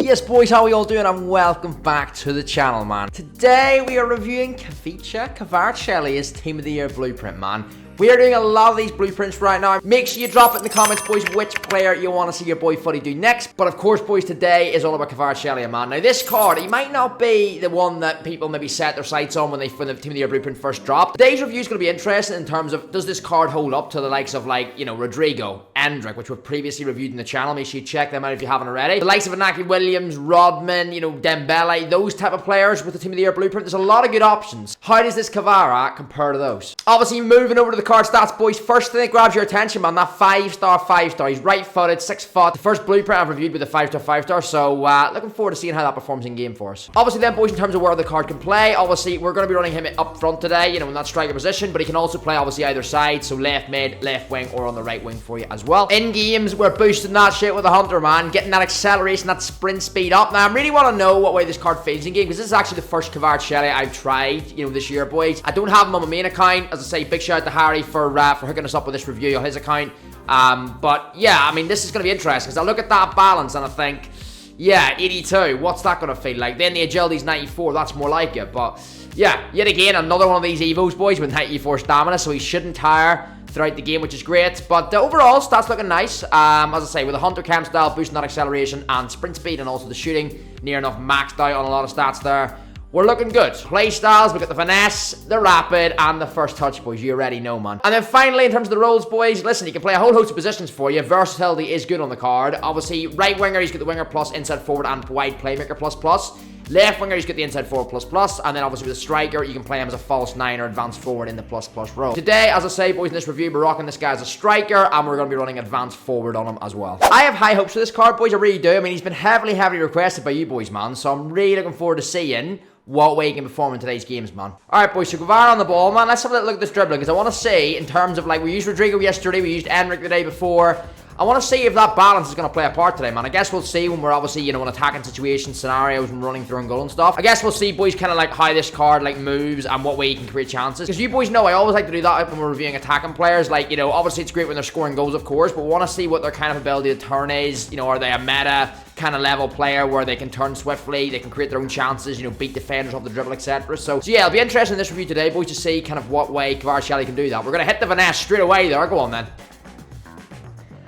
Yes boys, how are we all doing? And welcome back to the channel, man. Today we are reviewing TOTY Kvaratskhelia Team of the Year Blueprint, man. We are doing a lot of these blueprints right now. Make sure you drop it in the comments, boys, which player you want to see your boy Footy do next. But of course, boys, today is all about Kvaratskhelia, man. Now, this card, he might not be the one that people maybe set their sights on when the Team of the Year Blueprint first dropped. Today's review is going to be interesting in terms of, does this card hold up to the likes of, like, you know, Rodrigo, Endrick, which we've previously reviewed in the channel. Make sure you check them out if you haven't already. The likes of Inaki Williams, Rodman, you know, Dembele, those type of players with the Team of the Year Blueprint. There's a lot of good options. How does this Kvara compare to those? Obviously, moving over to the card stats, boys. First thing that grabs your attention, man, that 5-star. He's right-footed, 6 foot. The first blueprint I've reviewed with a 5-star. So, looking forward to seeing how that performs in game for us. Obviously, then, boys, in terms of where the card can play, obviously, we're going to be running him up front today, you know, in that striker position, but he can also play, obviously, either side, so left mid, left wing, or on the right wing for you as well. In games, we're boosting that shit with the Hunter, man, getting that acceleration, that sprint speed up. Now, I really want to know what way this card feels in game, because this is actually the first Kvaratskhelia I've tried, you know, this year, boys. I don't have him on my main account. As I say, big shout out to Harry for hooking us up with this review on his account. But yeah, I mean, this is going to be interesting because I look at that balance and I think, yeah, 82, what's that going to feel like? Then the agility's 94, that's more like it. But yeah, yet again, another one of these Evos, boys, with 94 stamina, so he shouldn't tire throughout the game, which is great. But overall, stats looking nice. As I say, with a Hunter cam style, boosting that acceleration and sprint speed, and also the shooting near enough maxed out on a lot of stats there. We're looking good. Play styles, we've got the finesse, the rapid, and the first touch, boys. You already know, man. And then finally, in terms of the roles, boys, listen, you can play a whole host of positions for you. Versatility is good on the card. Obviously, right winger, he's got the winger plus, inside forward, and wide playmaker plus. Left winger, he's got the inside forward plus. And then obviously with a striker, you can play him as a false 9 or advanced forward in the plus role. Today, as I say, boys, in this review, we're rocking this guy as a striker, and we're going to be running advanced forward on him as well. I have high hopes for this card, boys. I really do. I mean, he's been heavily requested by you boys, man. So I'm really looking forward to seeing what way he can perform in today's games, man. Alright, boys, so Kvara on the ball, man. Let's have a little look at this dribbling, because I want to see, in terms of, like, we used Rodrigo yesterday, we used Endrick the day before. I want to see if that balance is going to play a part today, man. I guess we'll see when we're obviously, you know, in attacking situations, scenarios, and running through and goal and stuff. I guess we'll see, boys, kind of like how this card, like, moves and what way you can create chances. Because you boys know I always like to do that when we're reviewing attacking players. Like, you know, obviously it's great when they're scoring goals, of course, but we want to see what their kind of ability to turn is. You know, are they a meta kind of level player where they can turn swiftly, they can create their own chances, you know, beat defenders off the dribble, etc. So yeah, it'll be interesting in this review today, boys, to see kind of what way Kvaratskhelia can do that. We're going to hit the finesse straight away there. Go on, then.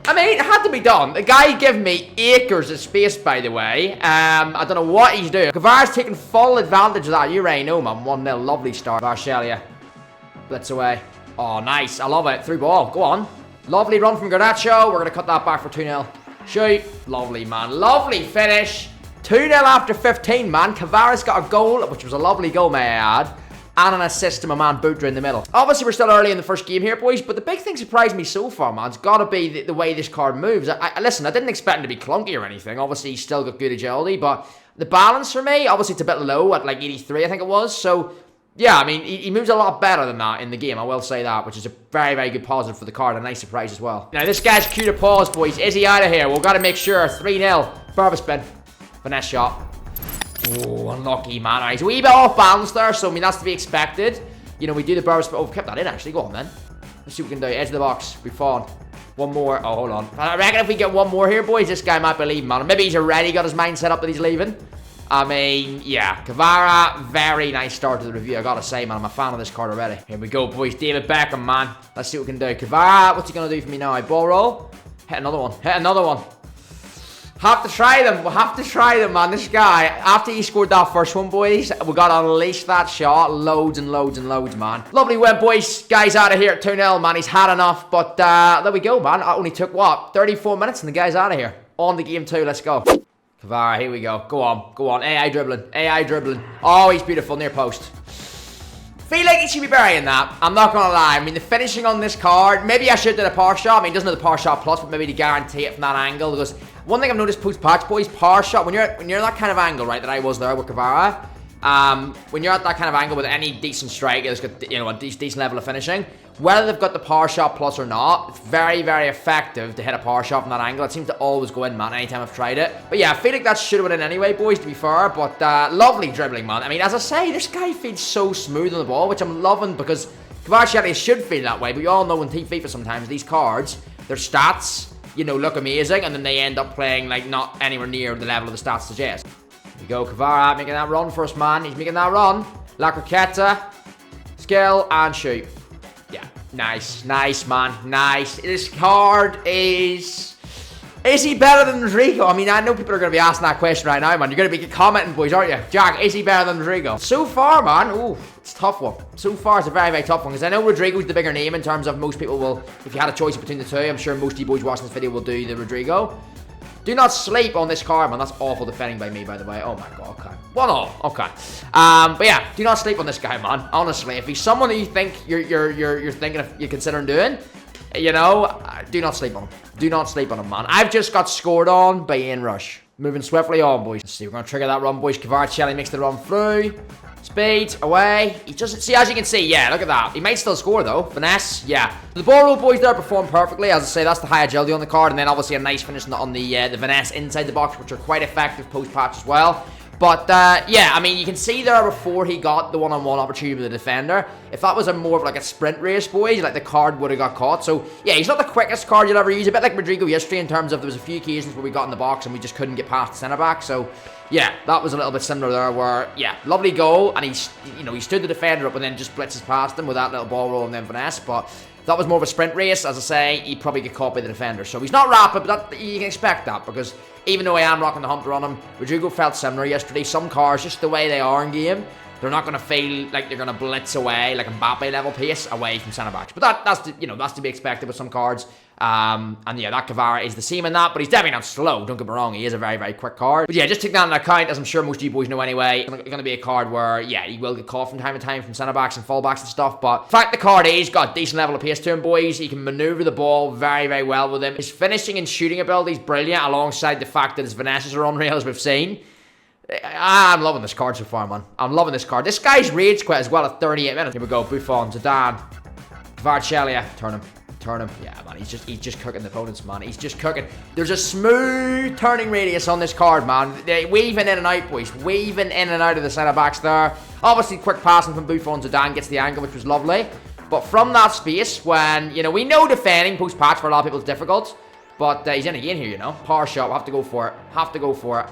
I mean, it had to be done. The guy gave me acres of space, by the way. I don't know what he's doing. Kvara's taking full advantage of that. You already know, man. 1-0. Lovely start. Kvaratskhelia. Blitz away. Oh, nice. I love it. Through ball. Go on. Lovely run from Garnacho. We're going to cut that back for 2-0. Shoot. Lovely, man. Lovely finish. 2-0 after 15, man. Kvara's got a goal, which was a lovely goal, may I add. And an assist to my man Booter in the middle. Obviously, we're still early in the first game here, boys, but the big thing surprised me so far, man, it's got to be the way this card moves. Listen, I didn't expect him to be clunky or anything. Obviously, he's still got good agility, but the balance for me, obviously, it's a bit low at like 83, I think it was. So, yeah, I mean, he moves a lot better than that in the game, I will say that, which is a very good positive for the card. A nice surprise as well. Now, this guy's cue to pause, boys. Is he out of here? We've got to make sure. 3-0. Barber spin. Finesse shot. Oh, unlucky, man. He's a wee bit off balance there, so I mean, that's to be expected. You know, we do the barber spin. Oh, we've kept that in, actually. Go on, then. Let's see what we can do. Edge of the box. We've fallen. One more. Oh, hold on. I reckon if we get one more here, boys, this guy might be leaving, man. Maybe he's already got his mind set up that he's leaving. I mean, yeah. Kvara, very nice start to the review, I gotta say, man. I'm a fan of this card already. Here we go, boys. David Beckham, man. Let's see what we can do. Kvara, what's he gonna do for me now? Ball roll. Hit another one. Hit another one. Have to try them. We'll have to try them, man. This guy, after he scored that first one, boys, we got to unleash that shot. Loads and loads, man. Lovely win, boys. Guy's out of here at 2-0, man. He's had enough. But there we go, man. It only took, what, 34 minutes, and the guy's out of here. On the game 2. Let's go. Kvara, here we go. Go on. Go on. AI dribbling. Oh, he's beautiful. Near post. Feel like he should be burying that. I'm not gonna lie. I mean, the finishing on this card, maybe I should have done a power shot. I mean, he doesn't have the power shot plus, but maybe to guarantee it from that angle. Because one thing I've noticed post-patch, boys, power shot, when you're in that kind of angle, right, that I was there with Kvara, when you're at that kind of angle with any decent striker that's got, you know, a decent level of finishing, whether they've got the power shot plus or not, it's very effective to hit a power shot from that angle. It seems to always go in, man, anytime I've tried it. But yeah, I feel like that should have went in anyway, boys, to be fair. But lovely dribbling, man. I mean, as I say, this guy feels so smooth on the ball, which I'm loving, because Kvaratskhelia should feel that way. But you all know in FIFA sometimes, these cards, their stats you know, look amazing, and then they end up playing, like, not anywhere near the level of the stats suggest. Here we go, Kvara making that run for us, man. He's making that run. La Croqueta, skill, and shoot. Yeah, nice, man, nice. This card is he better than Rodrigo? I mean, I know people are going to be asking that question right now, man. You're going to be commenting, boys, aren't you? Jack, is he better than Rodrigo? So far, man, ooh, it's a tough one. So far, it's a very, very tough one, because I know Rodrigo's the bigger name in terms of most people will, if you had a choice between the two, I'm sure most of you boys watching this video will do the Rodrigo. Do not sleep on this card, man. That's awful defending by me, by the way. Oh my god, okay. 1-0, okay. But yeah, do not sleep on this guy, man. Honestly, if he's someone that you think you're thinking of, you're considering doing, you know, do not sleep on him. Do not sleep on him, man. I've just got scored on by Ian Rush. Moving swiftly on, boys. Let's see, we're gonna trigger that run, boys. Kvaratskhelia makes the run through. Speed, away. He just, see, as you can see, yeah, look at that. He might still score, though. Finesse, yeah. The ball roll boys there performed perfectly. As I say, that's the high agility on the card. And then, obviously, a nice finish on the finesse inside the box, which are quite effective post-patch as well. But, yeah, I mean, you can see there before he got the one-on-one opportunity with the defender. If that was a more of like a sprint race, boys, like the card would have got caught. So, yeah, he's not the quickest card you'll ever use. A bit like Rodrigo yesterday in terms of there was a few occasions where we got in the box and we just couldn't get past the centre-back. So, yeah, that was a little bit similar there where, yeah, lovely goal. And he's, you know, he stood the defender up and then just blitzes past him with that little ball roll and then finesse. But that was more of a sprint race. As I say, he'd probably get caught by the defender. So he's not rapid, but that, you can expect that because even though I am rocking the Hunter on him, Rodrigo felt similar yesterday. Some cars, just the way they are in game, they're not going to feel like they're going to blitz away, like Mbappe level pace, away from centre-backs. But that's to be expected with some cards. And yeah, that Kvara is the same in that, but he's definitely not slow, don't get me wrong, he is a very, very quick card. But yeah, just take that into account, as I'm sure most of you boys know anyway. It's going to be a card where, yeah, he will get caught from time to time from centre-backs and full-backs and stuff, but the fact the card is got a decent level of pace to him, boys. He can manoeuvre the ball very, very well with him. His finishing and shooting ability is brilliant, alongside the fact that his finesses are unreal, as we've seen. I'm loving this card so far, man. I'm loving this card. This guy's rage quit as well at 38 minutes. Here we go, Buffon, Zidane, Kvaratskhelia, turn him. Yeah, man, he's just cooking the opponents, man. He's just cooking. There's a smooth turning radius on this card, man. They're weaving in and out, boys. Weaving in and out of the centre-backs there. Obviously, quick passing from Buffon. Zidane gets the angle, which was lovely. But from that space, when, you know, we know defending post-patch for a lot of people is difficult. But he's in again here, you know. Power shot, we'll have to go for it.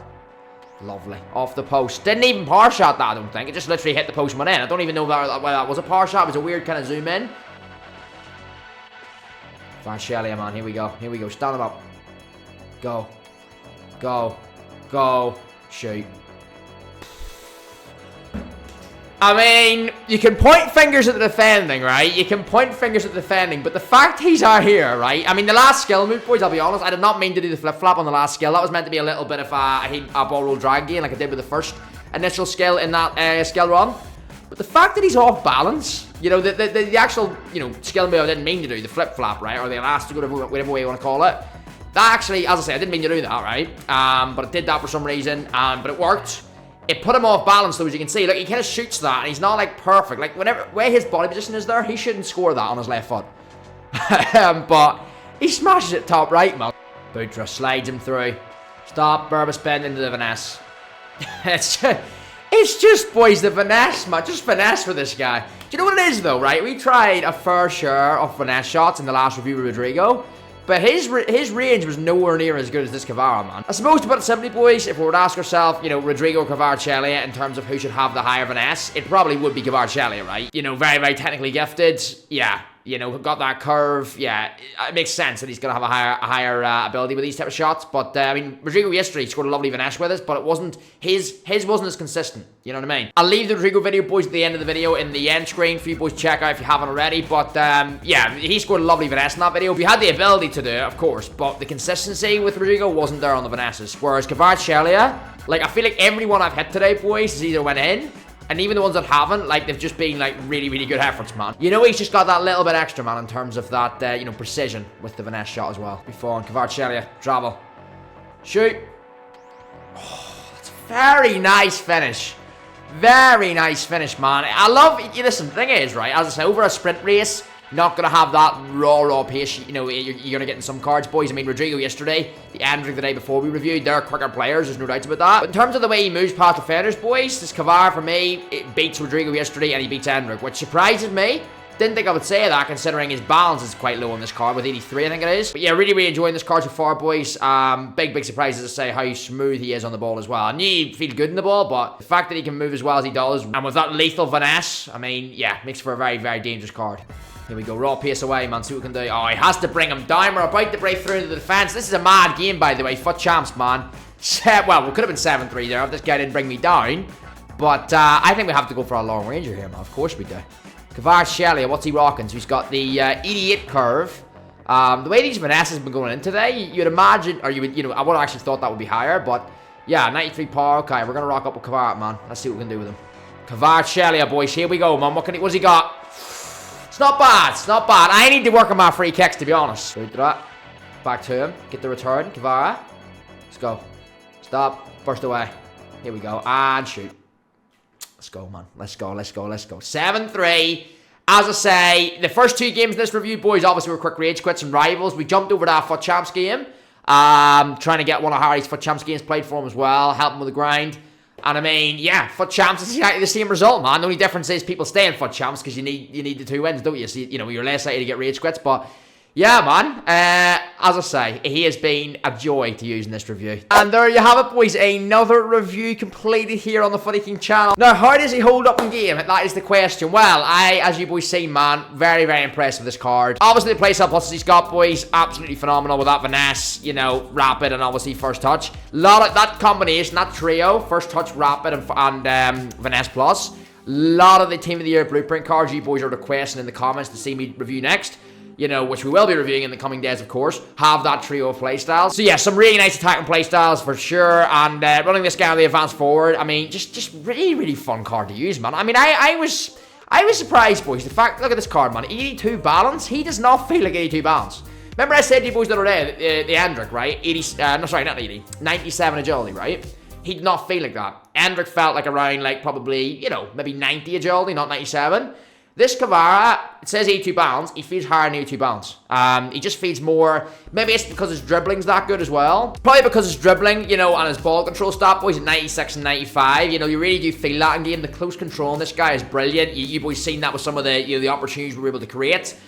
Lovely. Off the post. Didn't even power shot that, I don't think. It just literally hit the post and went in. I don't even know whether that was a power shot. It was a weird kind of zoom in. Kvaratskhelia, man. Here we go. Stand him up. Go. Shoot. I mean, you can point fingers at the defending, right? But the fact he's out here, right? I mean, the last skill move, boys, I'll be honest, I did not mean to do the flip-flap on the last skill. That was meant to be a little bit of a ball roll drag game, like I did with the first initial skill in that skill run. But the fact that he's off balance, you know, the actual, you know, skill move I didn't mean to do, the flip-flap, right? Or the elastic, whatever way you want to call it. That actually, as I say, I didn't mean to do that, right? But it did that for some reason, but it worked. It put him off balance, though, as you can see. Look, he kind of shoots that, and he's not, like, perfect. Like, where his body position is there, he shouldn't score that on his left foot. But he smashes it top right, man. Butra slides him through. Stop, Burbis bend into the finesse. It's just, boys, the finesse, man. Just finesse for this guy. Do you know what it is, though, right? We tried a fair share of finesse shots in the last review with Rodrigo. But his range was nowhere near as good as this Kvara, man. I suppose, to put it simply, boys, if we were to ask ourselves, you know, Rodrigo or Kvaratskhelia in terms of who should have the higher finesse, it probably would be Kvaratskhelia, right? You know, very, very technically gifted. Yeah. You know, got that curve. Yeah, it makes sense that he's going to have a higher ability with these type of shots. But, I mean, Rodrigo yesterday scored a lovely finesse with us, but it wasn't, his wasn't as consistent. You know what I mean? I'll leave the Rodrigo video, boys, at the end of the video in the end screen for you boys to check out if you haven't already. But, yeah, he scored a lovely finesse in that video. He had the ability to do it, of course, but the consistency with Rodrigo wasn't there on the finesses. Whereas Kvaratskhelia, like, I feel like everyone I've hit today, boys, has either went in, and even the ones that haven't, like, they've just been, like, really, really good efforts, man. You know, he's just got that little bit extra, man, in terms of that, you know, precision with the finesse shot as well. Before, Kvaratskhelia, travel. Shoot. Oh, that's a very nice finish. Very nice finish, man. I love, listen, the thing is, right, as I say, over a sprint race, not going to have that raw pace, you know, you're going to get in some cards, boys. I mean, Rodrigo yesterday, the Endrick the day before we reviewed, they're quicker players, there's no doubts about that. But in terms of the way he moves past defenders, boys, this Kvara, for me, it beats Rodrigo yesterday and he beats Endrick, which surprises me. Didn't think I would say that, considering his balance is quite low on this card with 83, I think it is. But yeah, really enjoying this card so far, boys. Big surprises to say how smooth he is on the ball as well. I knew he'd feel good in the ball, but the fact that he can move as well as he does, and with that lethal finesse, I mean, yeah, makes for a very dangerous card. Here we go, raw pace away, man. See what we can do. Oh, he has to bring him down. We're about to break through into the defense. This is a mad game, by the way. FUT champs, man. Well, we could have been 7-3 there if this guy didn't bring me down. But I think we have to go for a long ranger here, man. Of course we do. Kvaratskhelia, what's he rocking? So he's got the 88 curve. The way these finesses have been going in today, you'd imagine, or you would, I would have actually thought that would be higher, but yeah, 93 power. Okay, we're gonna rock up with Kvara, man. Let's see what we can do with him. Kvaratskhelia, boys, here we go, man. What's he got? It's not bad. It's not bad. I need to work on my free kicks, to be honest. Go to that. Back to him. Get the return. Kvara. Let's go. Stop. Burst away. Here we go. And shoot. Let's go, man. Let's go. 7-3. As I say, the first 2 games in this review, boys, obviously were quick rage quits and rivals. We jumped over that FUT champs game. Trying to get one of Harry's FUT champs games played for him as well. Help him with the grind. And I mean, yeah, FUT champs is exactly the same result, man. The only difference is people stay in FUT champs because you need the 2 wins, don't you? So, you're less likely to get rage quits. But yeah, man, as I say, he has been a joy to use in this review. And there you have it, boys. Another review completed here on the Footy King channel. Now, how does he hold up in game? That is the question. Well, as you boys seen, man, very impressed with this card. Obviously, the playstyle pluses he's got, boys, absolutely phenomenal with that finesse, rapid, and obviously first touch. Lot of that combination, that trio, first touch, rapid, and finesse plus. Lot of the Team of the Year Blueprint cards you boys are requesting in the comments to see me review next. Which we will be reviewing in the coming days, of course, have that trio of playstyles. So yeah, some really nice attacking playstyles for sure, and running this guy on the advance forward, I mean, just really fun card to use, man. I mean, I was surprised, boys. The fact, look at this card, man, 82 balance. He does not feel like 82 balance. Remember I said to you boys the other day, the Endrick, right? 97 agility, right? He did not feel like that. Endrick felt like around, like, probably, maybe 90 agility, not 97. This Kvara, it says 82 balance. He feels higher than 82 balance. He just feels more. Maybe it's because his dribbling's that good as well. Probably because his dribbling, and his ball control stat boys at 96 and 95. You really do feel that in game. The close control on this guy is brilliant. You boys seen that with some of the the opportunities we were able to create.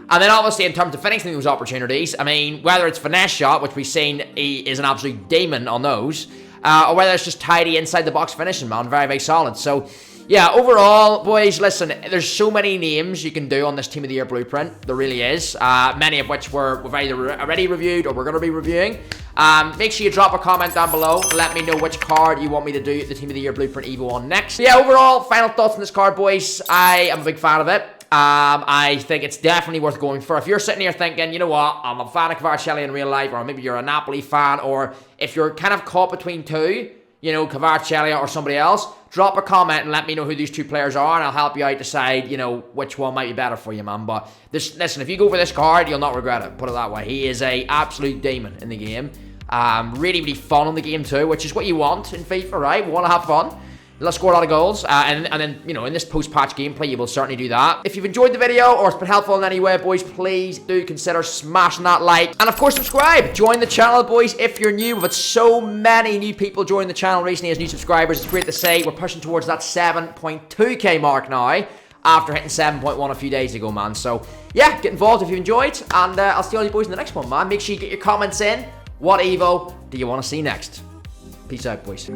And then obviously in terms of finishing those opportunities, I mean, whether it's finesse shot, which we've seen he is an absolute demon on those, or whether it's just tidy inside the box finishing, man, very solid. So. Yeah, overall, boys, listen, there's so many names you can do on this Team of the Year Blueprint. There really is. Many of which we've either already reviewed or we're going to be reviewing. Make sure you drop a comment down below. Let me know which card you want me to do the Team of the Year Blueprint Evo on next. Yeah, overall, final thoughts on this card, boys. I am a big fan of it. I think it's definitely worth going for. If you're sitting here thinking, you know what, I'm a fan of Kvaratskhelia in real life, or maybe you're a Napoli fan, or if you're kind of caught between 2, Kvaratskhelia or somebody else, drop a comment and let me know who these 2 players are, and I'll help you out decide, which one might be better for you, man. But listen, if you go for this card, you'll not regret it. Put it that way. He is a absolute demon in the game. Really fun in the game too, which is what you want in FIFA, right? We want to have fun. Let's score a lot of goals, and then, in this post-patch gameplay, you will certainly do that. If you've enjoyed the video, or it's been helpful in any way, boys, please do consider smashing that like. And, of course, subscribe. Join the channel, boys, if you're new. We've had so many new people join the channel recently as new subscribers. It's great to see. We're pushing towards that 7.2k mark now, after hitting 7.1 a few days ago, man. So, yeah, get involved if you enjoyed, and I'll see all you boys in the next one, man. Make sure you get your comments in. What Evo do you want to see next? Peace out, boys.